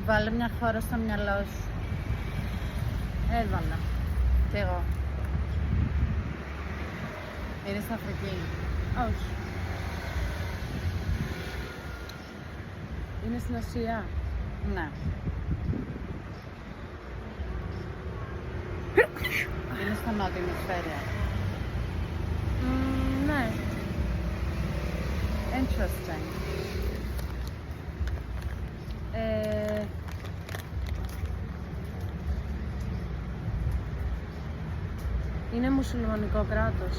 Βάλε μια χώρα στο μυαλό σου. Έβαλα. Κι εγώ. Είναι στην Αφρική. Όχι. Είναι στην Ασία. Ναι. Είναι στο νότιο ημισφαίριο. Ναι. Interesting. Είναι μουσουλμανικό κράτος.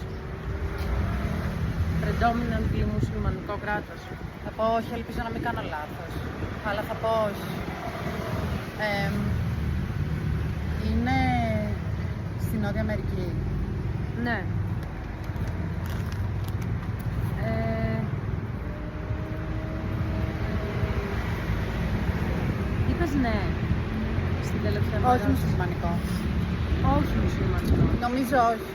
Predominantly μουσουλμανικό κράτος. Θα πω όχι, ελπίζω να μην κάνω λάθος. Αλλά θα πω όχι. Είναι στη Νότια Αμερική. Ναι. Είπες ναι. Στην τελευταία φορά. Όχι μουσουλμανικό. Όχι μουσουλμανικό. Νομίζω όχι.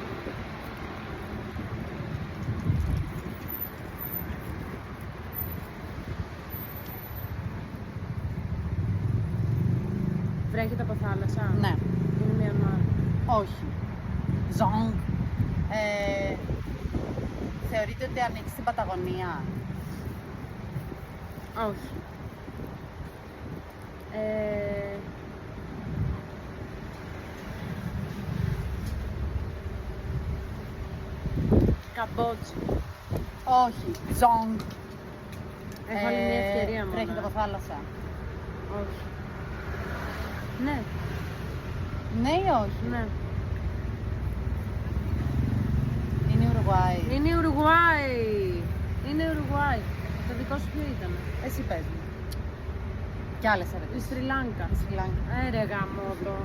Βρέχεται από θάλασσα. Ναι. Είναι Μιανμάρ. Όχι. Ζόγκ. Θεωρείτε ότι ανήκει στην Παταγωνία. Όχι. Καμπότζη. Όχι. Ζόγκ. Έχω άλλη μια ευκαιρία μόνο. Βρέχεται από θάλασσα. Όχι. Ναι. Ναι ή όχι. Ναι. Είναι η Ουρουγουάη. Είναι η Ουρουγουάη. Είναι η Ουρουγουάη. Το δικό σου ποιο ήταν? Εσύ πες μου. Κι άλλες Η ερωτήσεις. Σρι Λάγκα. Η Σρι Λάγκα. Ρε γαμώτο.